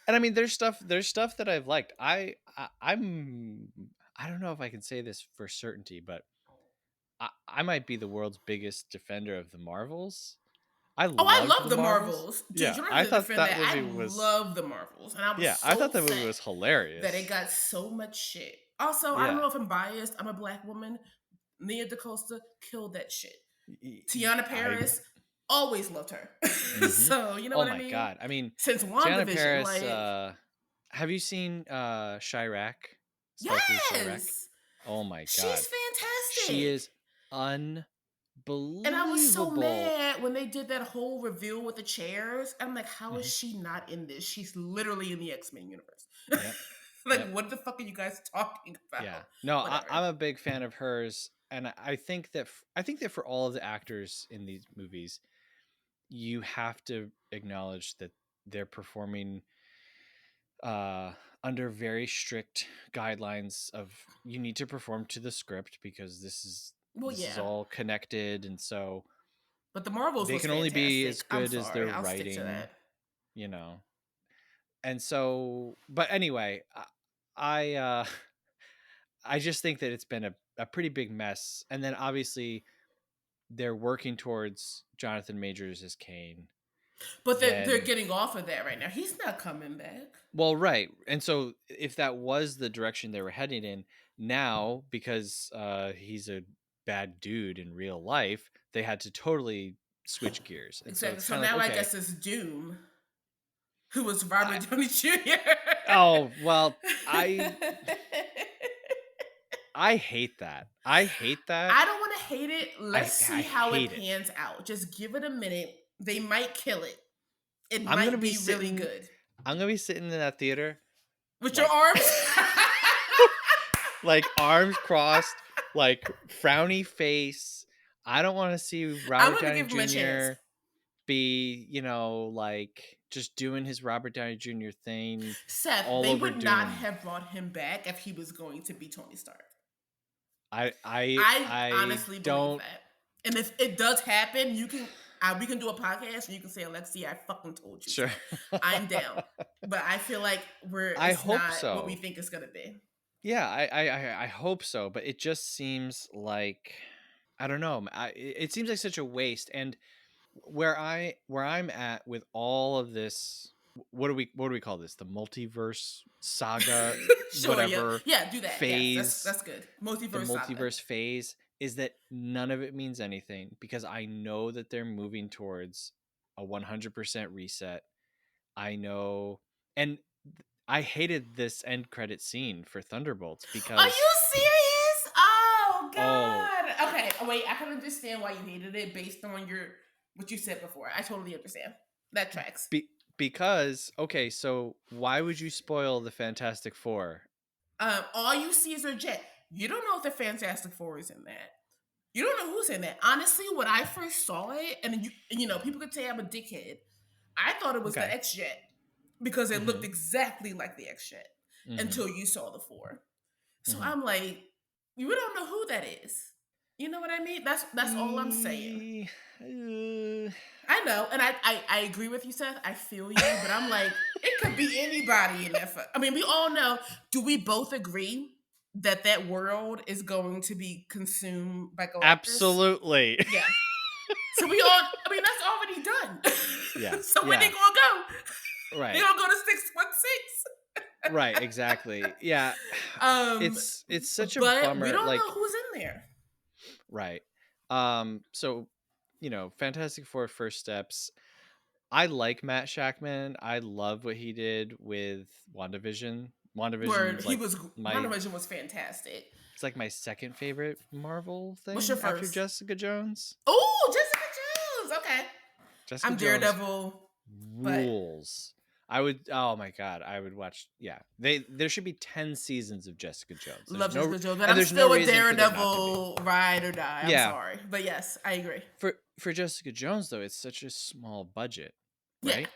and I mean, there's stuff that I've liked. I don't know if I can say this for certainty, but I might be the world's biggest defender of the Marvels. I love the Marvels. Dude, I thought that movie was. I love the Marvels, and I was. I thought that movie was hilarious. That it got so much shit. Also, I don't know if I'm biased. I'm a Black woman. Nia DaCosta killed that shit. Tiana Paris, always loved her. Mm-hmm. So you know what I mean? Oh my god! I mean, since WandaVision, Tiana Paris. Have you seen Chirac? Yes. Chirac? Oh my god, she's fantastic. She is unbelievable. And I was so mad when they did that whole reveal with the chairs. I'm like, how is she not in this? She's literally in the X-Men universe. Yep. Like, what the fuck are you guys talking about? Yeah, no, I'm a big fan of hers, and I think that for all of the actors in these movies, you have to acknowledge that they're performing under very strict guidelines of you need to perform to the script because this is all connected, and so. But the Marvels they can only be as good as their writing, And so, but anyway, I just think that it's been a pretty big mess, and then obviously they're working towards Jonathan Majors as Kane. But they're getting off of that right now. He's not coming back. Well, right. And so if that was the direction they were heading in, now, because he's a bad dude in real life, they had to totally switch gears. And exactly. So now I guess it's Doom, who was Robert Downey Jr. Oh, well, I hate that. I don't want to hate it. Let's see how it pans out. Just give it a minute. They might kill it. It might be really good. I'm going to be sitting in that theater. With your arms? Like arms crossed, like frowny face. I don't want to see Robert Downey Jr. be, like just doing his Robert Downey Jr. thing. Seth, they would not have brought him back if he was going to be Tony Stark. I honestly believe that. And if it does happen, you can we can do a podcast and you can say, Alexia, I fucking told you Sure. so. I'm down. But I feel like I it's hope not what we so. think it's gonna be. Yeah, I hope so, but it just seems like I don't know. It seems like such a waste. And where I'm at with all of this, what do we call this? The multiverse saga, Sure, yeah. whatever Yeah, do that. Yes, phase, that's good. the Multiverse saga. multiverse phase is that none of it means anything because I know that they're moving towards a 100% reset. I know, and I hated this end credit scene for Thunderbolts Are you because serious? Oh oh, God. Okay. Wait, I can understand why you hated it based on what you said before. I totally understand. That tracks. because okay, so why would you spoil the Fantastic Four? All you see is a jet. You don't know if the Fantastic Four is in that. You don't know who's in that. Honestly, when I first saw it, and you know, people could say I'm a dickhead. I thought it was the Okay. X Jet because it looked Mm-hmm. exactly like the X Jet Mm-hmm. until you saw the four. So Mm-hmm. I'm like, you don't know who that is. You know what I mean? That's all I'm saying. I know, and I agree with you, Seth. I feel you, but I'm like, it could be anybody in that. I mean, we all know. Do we both agree that world is going to be consumed by Galactus? Absolutely. Yeah. So we all. I mean, that's already done. Yeah. So where they gonna go? Right. They gonna go to 616. Right. Exactly. Yeah. It's such a but bummer. We don't like, know who's in there. Right. So, you know, Fantastic Four First Steps. I like Matt Shackman. I love what he did with WandaVision. WandaVision's like WandaVision was fantastic. It's like my second favorite Marvel thing. What's your first? After Jessica Jones? Oh, Jessica Jones. Okay. Jessica I'm Jones Daredevil. Rules. I would. Oh my god, I would watch. Yeah, there should be 10 seasons of Jessica Jones. Love Jessica Jones, but I'm still a Daredevil ride or die. I'm sorry, but yes, I agree. For Jessica Jones though, it's such a small budget, right? Yeah.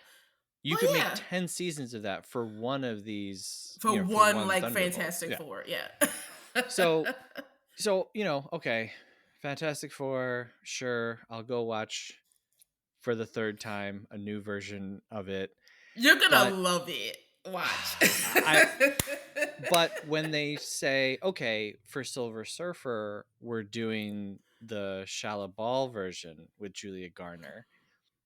You could make 10 seasons of that for one of these. For one like Fantastic Four, yeah. So you know, okay, Fantastic Four, sure, I'll go watch for the third time a new version of it. You're gonna love it. Watch. But when they say, okay, for Silver Surfer, we're doing the Shia Ball version with Julia Garner,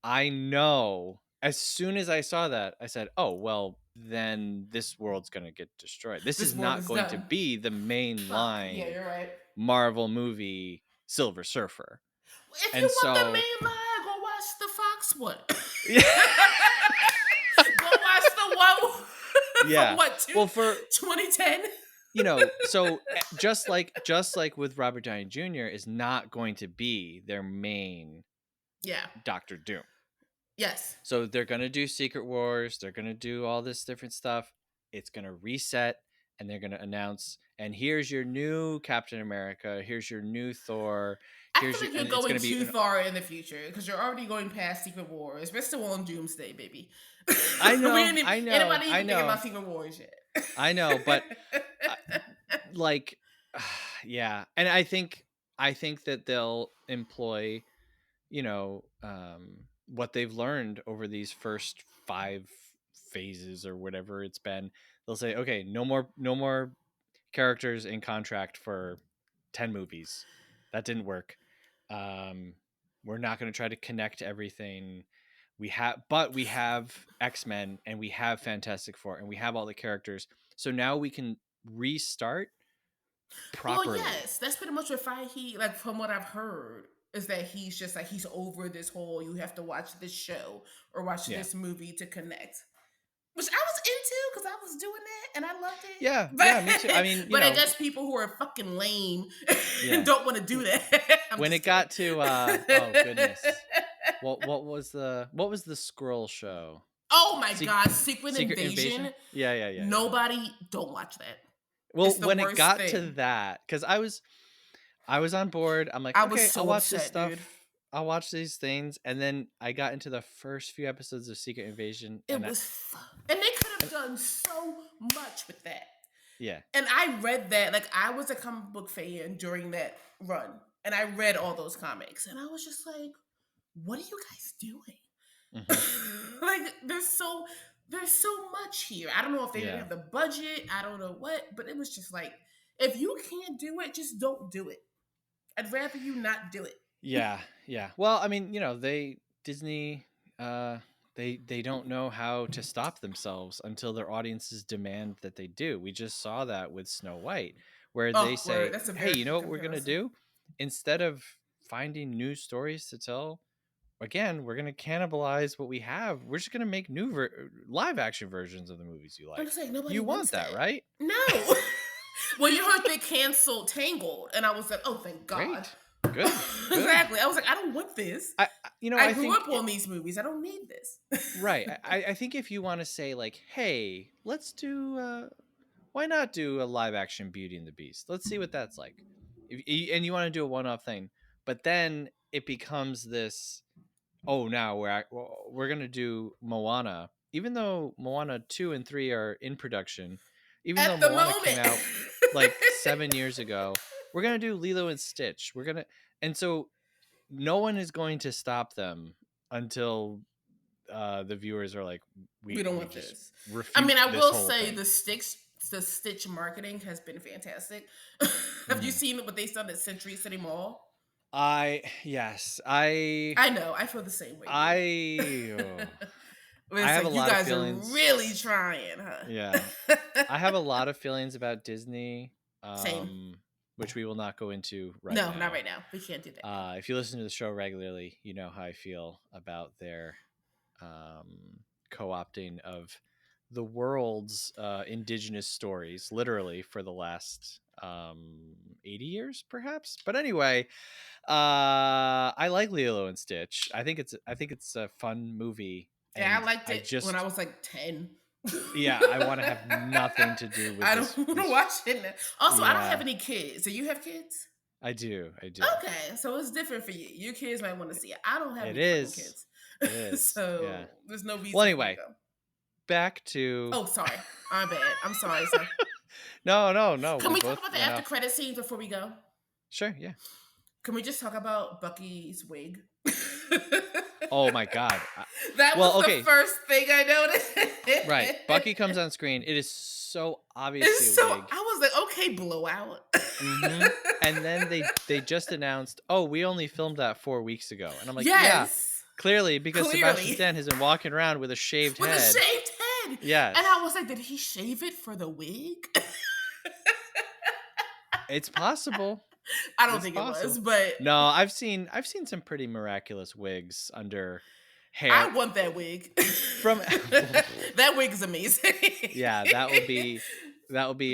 I know as soon as I saw that, I said, oh, well, then this world's going to get destroyed. This is not going to be the mainline you're right. Marvel movie Silver Surfer. If you want the mainline, go watch the Fox one. Go watch the one. Yeah. For 2010. You know, so just like with Robert Downey Jr. is not going to be their main Doctor Doom. Yes. So they're going to do Secret Wars. They're going to do all this different stuff. It's going to reset and they're going to announce, and here's your new Captain America. Here's your new Thor. I feel like you're going too far in the future because you're already going past Secret Wars. We're still on Doomsday, baby. I know. Anybody even think about Secret Wars yet? I know, but yeah. And I think that they'll employ, you know, what they've learned over these first 5 phases or whatever it's been. They'll say, okay, no more characters in contract for 10 movies. That didn't work. We're not going to try to connect everything. We have X-Men and we have Fantastic Four and we have all the characters. So now we can restart properly. Well, yes, that's pretty much what Feige, like from what I've heard, is that he's just like, he's over this whole, you have to watch this show or watch this movie to connect. Which I was into because I was doing that and I loved it. Yeah, me too. I mean, I guess people who are fucking lame don't want to do that. When it got to, oh goodness, what was the Skrull show? Oh my God, Secret Invasion. Yeah. Nobody, don't watch that. Well, when it got to that, because I was on board. I'm like, okay, I'll watch this stuff. Dude. I'll watch these things, and then I got into the first few episodes of Secret Invasion. And they could have done so much with that. Yeah. And I read that, like, I was a comic book fan during that run, and I read all those comics, and I was just like, what are you guys doing? Mm-hmm. Like there's so much here. I don't know if they didn't Yeah. have the budget. I don't know what, but it was just like, if you can't do it, just don't do it. I'd rather you not do it. Yeah, yeah. Well, I mean, Disney, uh, they don't know how to stop themselves until their audiences demand that they do. We just saw that with Snow White, where they Oh, word. say, That's a "Hey, very you know good what we're gonna comparison. do? Instead of finding new stories to tell, again, we're gonna cannibalize what we have. We're just gonna make new live action versions of the movies you I'm like. just like, nobody You wants want that, that. right? No. Well, you heard they canceled Tangled, and I was like, oh, thank God. Great, good, good. Exactly. I was like, I don't want this. I I grew think up on these movies. I don't need this. right. I think if you want to say like, hey, let's do why not do a live action Beauty and the Beast? Let's see what that's like. And you want to do a one off thing, but then it becomes this. Oh, now we're gonna do Moana, even though Moana 2 and 3 are in production. Even though At the Moana came moment. out like 7 years ago, we're gonna do Lilo and Stitch. And so no one is going to stop them until the viewers are like, We we don't we want just this. I refute mean, I this will whole say thing. the Stitch marketing has been fantastic. Have you Mhm. seen what they done at Century City Mall? Yes, I know. I feel the same way, I dude. I It's have a like you lot of guys are feelings. really trying, Yeah, huh? I have a lot of feelings about Disney, Same. which we will not go into right No, not now. right now. We can't do that now. If you listen to the show regularly, you know how I feel about their um, co-opting of the world's indigenous stories, literally for the last 80 years, perhaps. But anyway, I like Lilo and Stitch. I think it's a fun movie, Yeah, I and liked I it when I just was like 10. yeah, I want to have nothing to do with I don't this. want to This watch it now. Also, I don't have yeah, any kids. Do you have kids? I do, I do. Okay, so it's different for you. Your kids might want to see it. I don't have It any fucking is, kids. it is. Yeah. So there's no Well, reason for me to anyway, go. back to Oh, sorry. I'm bad. I'm sorry, sir. no, no, no. Can We we talk both about the went after off. credit scenes before we go? Sure, yeah. Can we just talk about Bucky's wig? Oh my god. That was Well, the okay, first thing I noticed. right. Bucky comes on screen. It is so obviously It's a so wig. I was like, okay, blowout. Mm-hmm. And then they just announced, oh, we only filmed that 4 weeks ago, and I'm like, yeah, Yes, clearly because Sebastian clearly Stan has been walking around with a shaved with a head. shaved head, and Yes, I was like, did he shave it for the wig? it's possible. I don't It's think it was, possible. but No, I've seen some pretty miraculous wigs under I hair want that wig. from. That wig is amazing. Yeah, that will be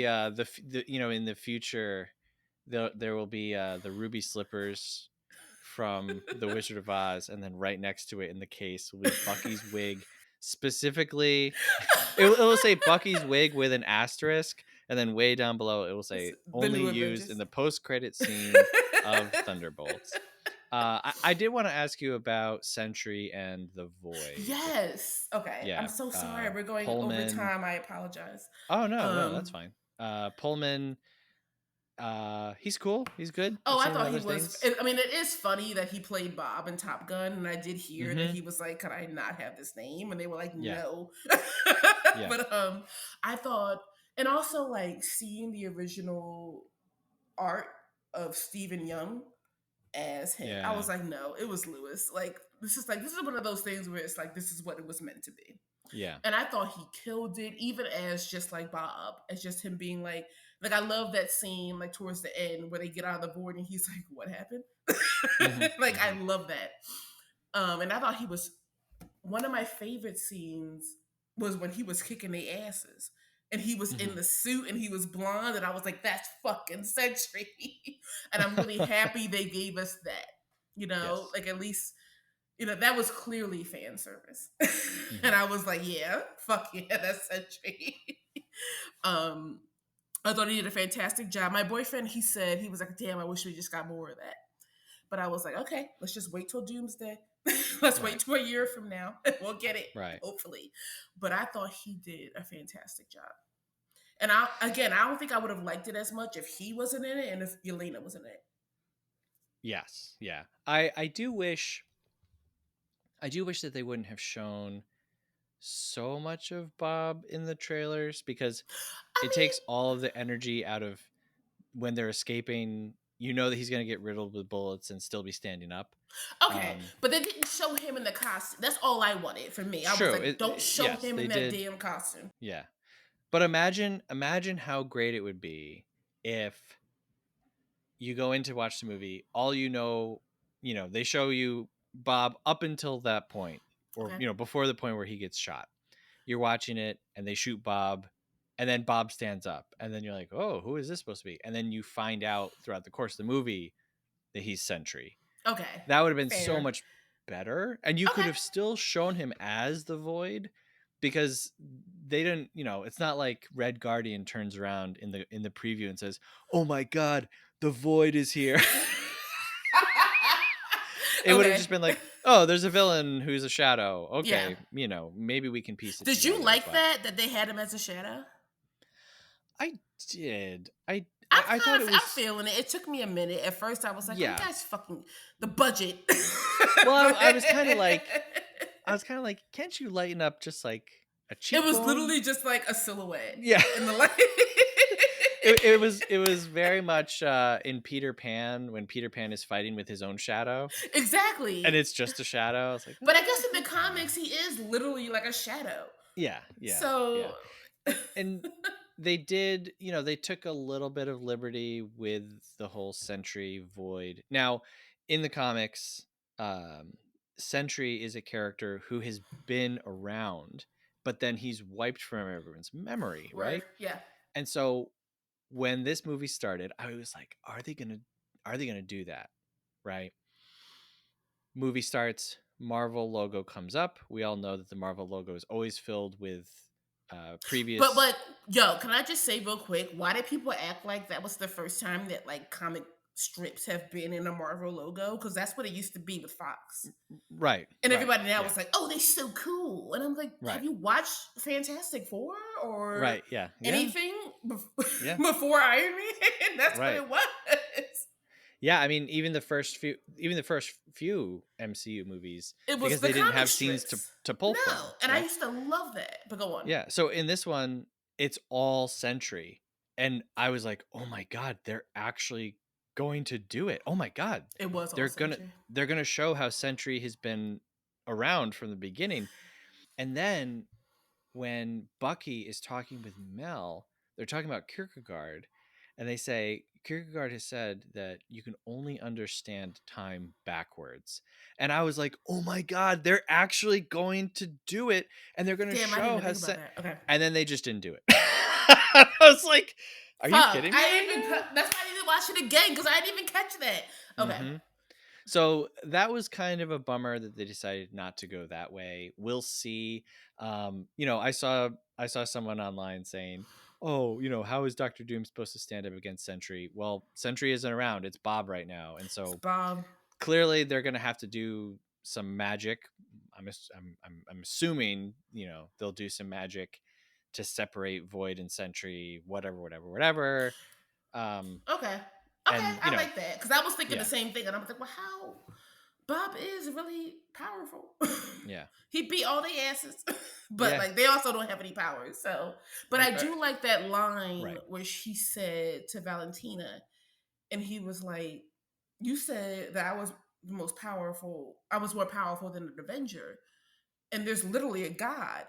in the future there will be the ruby slippers from the Wizard of Oz, and then right next to it in the case will be Bucky's wig, specifically. It will say Bucky's wig with an asterisk, and then way down below it will It's say the only new used in Avengers. the post-credit scene of Thunderbolts. I did want to ask you about Sentry and the Void. Yes. Okay. I'm Yeah, so sorry. We're going over Pullman. time. I apologize. Oh no, no, that's Um. fine. Pullman, he's cool. He's good. Oh, I've I seen him in thought he other was. things. I mean, it is funny that he played Bob in Top Gun, and I did hear that Mm-hmm. he was like, "Can I not have this name?" And they were like, Yeah, "No." yeah, But I thought, and also like seeing the original art of Stephen Young as him, I yeah, was like, "No, it was Lewis." Like this is one of those things where it's like this is what it was meant to be. yeah. And I thought he killed it, even as just like Bob, as just him being like I love that scene like towards the end where they get out of the board and he's like, "What happened?" Mm-hmm, Like I mm-hmm. love that. And I thought he was one of my favorite scenes was when he was kicking their asses. And he was in Mm-hmm. the suit and he was blonde, and I was like, that's fucking Century. And I'm really happy they gave us that. Yes. Like at least that was clearly fan service. And Mm-hmm. I was like, yeah, fuck yeah, that's Century. um, I thought he did a fantastic job. My boyfriend, he said, he was like, damn, I wish we just got more of that. But I was like, okay, let's just wait till Doomsday. Let's Right, wait till a year from now. We'll get it, right. hopefully. But I thought he did a fantastic job. And I don't think I would have liked it as much if he wasn't in it and if Yelena was in it. Yes, yeah. I do wish. I do wish that they wouldn't have shown so much of Bob in the trailers, because I it takes all of the energy out of when they're escaping. You know that he's going to get riddled with bullets and still be standing up. mean, okay, but they didn't show him in the costume. That's all I wanted for me. It's I was true. like, don't show Yes, him they in that did. damn costume. Yeah. But imagine how great it would be if you go in to watch the movie, all they show you Bob up until that point, or Okay. before the point where he gets shot. You're watching it and they shoot Bob, and then Bob stands up, and then you're like, oh, who is this supposed to be? And then you find out throughout the course of the movie that he's Sentry. Okay. That would have been Fair. so much better, and you could have still shown him as the Void, because they didn't, it's not like Red Guardian turns around in the preview and says, oh my god, the Void is here. It would have just been like, oh, there's a villain who's a shadow. Okay, maybe we can piece it together. Did you like that they had him as a shadow? I did. I thought it was... I'm feeling it. It took me a minute. At first, I was like, "You guys fucking the budget." Well, I was kind of like, can't you lighten up just like a cheekbone? It was literally just like a silhouette. Yeah. In the light. It was very much in Peter Pan, when Peter Pan is fighting with his own shadow. Exactly. And it's just a shadow. I was like, but I guess in the comics, he is literally like a shadow. Yeah. So. Yeah. And they did, they took a little bit of liberty with the whole Sentry Void. Now, in the comics, Sentry is a character who has been around, but then he's wiped from everyone's memory, right? Yeah. And so when this movie started, I was like, are they gonna do that? Right? Movie starts, Marvel logo comes up. We all know that the Marvel logo is always filled with previous. But can I just say real quick, why did people act like that was the first time that like comic strips have been in a Marvel logo? Because that's what it used to be with Fox, right? And everybody now was like, "Oh, they're so cool," and I'm like, right. "Have you watched Fantastic Four or anything before Iron Man?" That's what it was. Yeah, I mean, even the first few MCU movies, it was because they didn't have scenes to pull from. And I used to love that. But go on. Yeah, so in this one, it's all Sentry, and I was like, "Oh my god, they're actually going to do it! Oh my god, it was. They're gonna show how Sentry has been around from the beginning." And then when Bucky is talking with Mel, they're talking about Kierkegaard, and they say Kierkegaard has said that you can only understand time backwards. And I was like, oh my god, they're actually going to do it, and they're going to show how and then they just didn't do it. I was like, are you kidding me? That's why I didn't watch it again, because I didn't even catch that. Okay. Mm-hmm. So that was kind of a bummer that they decided not to go that way. We'll see. I saw someone online saying, oh, how is Dr. Doom supposed to stand up against Sentry? Well, Sentry isn't around. It's Bob right now. And so it's Bob. Clearly they're going to have to do some magic. I'm assuming, they'll do some magic to separate Void and Sentry, whatever. Okay. I like that, because I was thinking the same thing, and I was like, well, how Bob is really powerful. Yeah. He beat all their asses, but like they also don't have any powers. So, but I do like that line where she said to Valentina, and he was like, you said that I was the most powerful. I was more powerful than an Avenger. And there's literally a god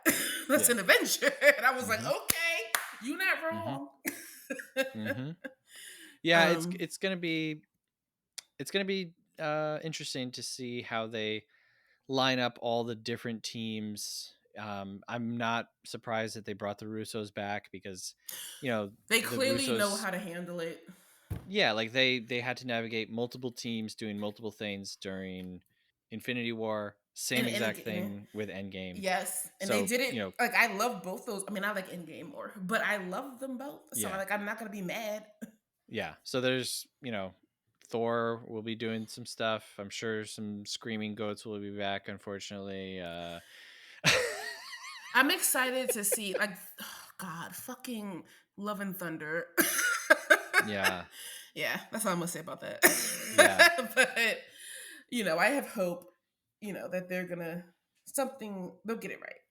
that's an Avenger. And I was like, okay, you're not wrong. Mm-hmm. Yeah, it's gonna be interesting to see how they line up all the different teams. I'm not surprised that they brought the Russos back, because they clearly know how to handle it. Yeah, like they had to navigate multiple teams doing multiple things during Infinity War. Same exact thing with Endgame. Yes, and they did it. Like, I love both those. I mean, I like Endgame more, but I love them both. So I'm not gonna be mad. Yeah. So there's Thor will be doing some stuff. I'm sure some screaming goats will be back. Unfortunately, I'm excited to see. Like, oh God, fucking Love and Thunder. Yeah. Yeah, that's all I'm gonna say about that. Yeah. But I have hope that they're gonna they'll get it right.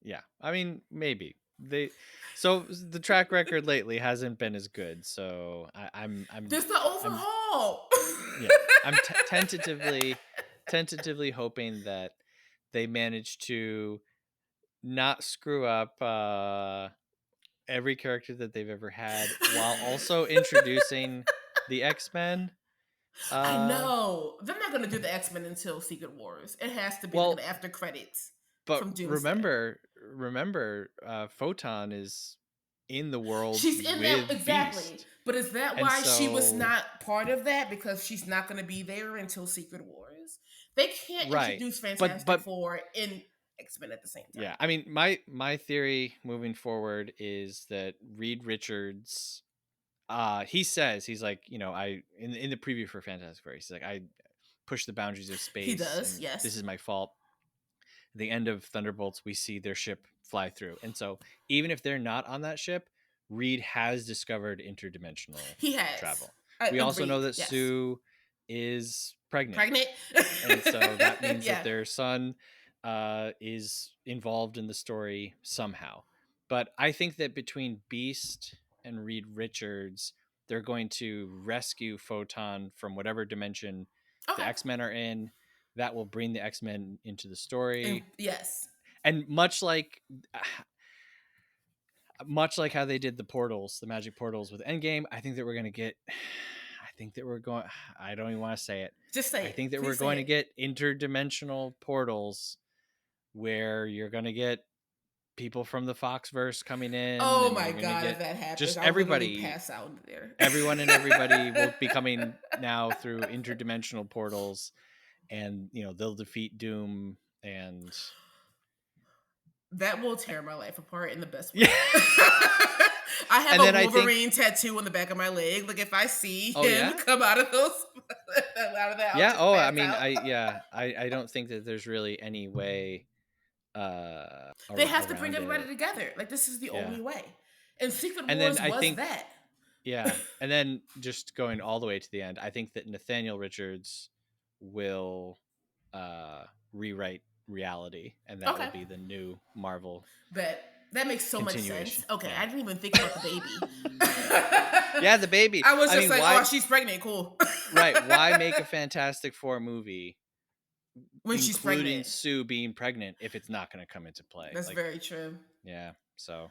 Yeah, I mean, maybe so the track record lately hasn't been as good, so I'm There's the overhaul. yeah, I'm tentatively hoping that they manage to not screw up every character that they've ever had while also introducing the X-Men. I know they're not gonna do the X-Men until Secret Wars. It has to be like an Well, after credits but from Doomsday. remember, Photon is in the world She's in that with exactly. Beast, But is that and why she was so not part of that? Because she's not going to be there until Secret Wars. They can't right, introduce but Fantastic Four in X-Men at the same time. yeah, I mean, my theory moving forward is that Reed Richards, he says he's like, I in the preview for Fantastic Four, he's like, I push the boundaries of space. He does, and yes. This is my fault. At the end of Thunderbolts, we see their ship fly through, and so even if they're not on that ship, Reed has discovered interdimensional travel. We also know that Sue is pregnant, and so that means that their son is involved in the story somehow. But I think that between Beast and Reed Richards, they're going to rescue Photon from whatever dimension the X-Men are in. That will bring the X-Men into the story. Yes. And much like how they did the magic portals with Endgame, I think that we're going to get I don't even want to say it. Just say it. I think that Please we're going to get interdimensional portals where you're going to get people from the Foxverse coming in. Oh my God, if that happens, just I'll everybody pass out in there. Everyone and everybody will be coming now through interdimensional portals, and they'll defeat Doom, and that will tear my life apart in the best way. I have a Wolverine tattoo on the back of my leg. Like if I see him come out of that. Yeah. Oh, I mean, I don't think that there's really any way. They have to bring everybody together. Like this is the only way. And Secret Wars was that. Yeah, and then just going all the way to the end, I think that Nathaniel Richards will rewrite reality, and that will be the new Marvel. That makes so much sense. Okay, I didn't even think about the baby. Yeah, the baby. I was just why, she's pregnant. Cool. Right. Why make a Fantastic Four movie when she's pregnant? Including Sue being pregnant if it's not going to come into play. That's very true. Yeah. So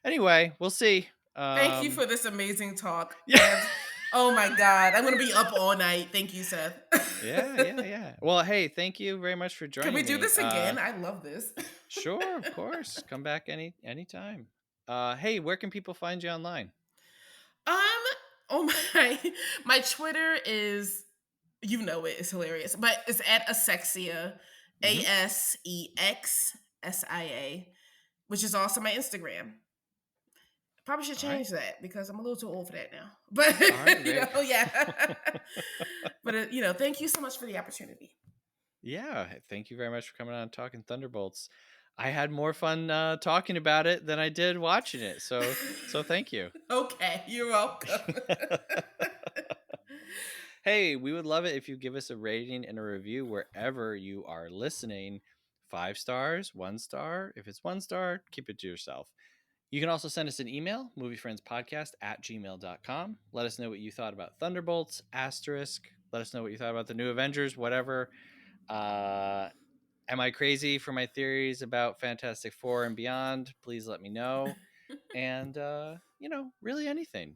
anyway, we'll see. Thank you for this amazing talk. Yeah. Oh my God. I'm going to be up all night. Thank you, Seth. Yeah. Well, hey, thank you very much for joining me. Can we do this again? I love this. Sure, of course. Come back anytime. Hey, where can people find you online? Oh my Twitter is, it's hilarious, but it's at Alexsia, ASEXSIA, which is also my Instagram. Probably should change that because I'm a little too old for that now. But But thank you so much for the opportunity. Yeah, thank you very much for coming on and talking Thunderbolts. I had more fun talking about it than I did watching it. So thank you. Okay, you're welcome. Hey, we would love it if you give us a rating and a review wherever you are listening. 5 stars, 1 star. If it's 1 star, keep it to yourself. You can also send us an email, moviefriendspodcast@gmail.com. Let us know what you thought about Thunderbolts, *. Let us know what you thought about the new Avengers, whatever. Am I crazy for my theories about Fantastic Four and beyond? Please let me know. And, really anything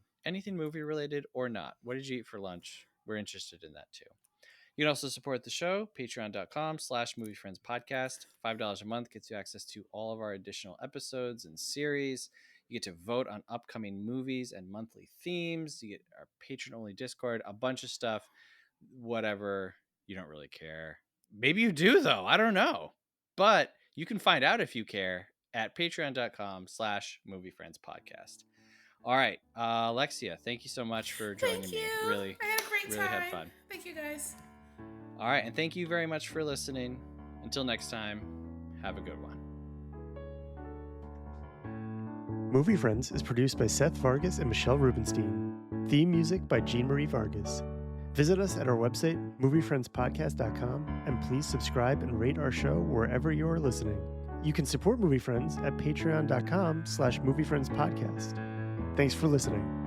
movie related or not. What did you eat for lunch? We're interested in that too. You can also support the show, patreon.com/moviefriendspodcast. $5 a month gets you access to all of our additional episodes and series. You get to vote on upcoming movies and monthly themes. You get our patron-only Discord, a bunch of stuff. Whatever, you don't really care. Maybe you do, though. I don't know. But you can find out if you care at patreon.com/moviefriendspodcast. All right, Alexia, thank you so much for joining me. Really, I had a great really time. Had fun. Thank you, guys. All right, and thank you very much for listening. Until next time, have a good one. Movie Friends is produced by Seth Vargas and Michelle Rubenstein. Theme music by Jean Marie Vargas. Visit us at our website, moviefriendspodcast.com, and please subscribe and rate our show wherever you are listening. You can support Movie Friends at patreon.com/moviefriendspodcast. Thanks for listening.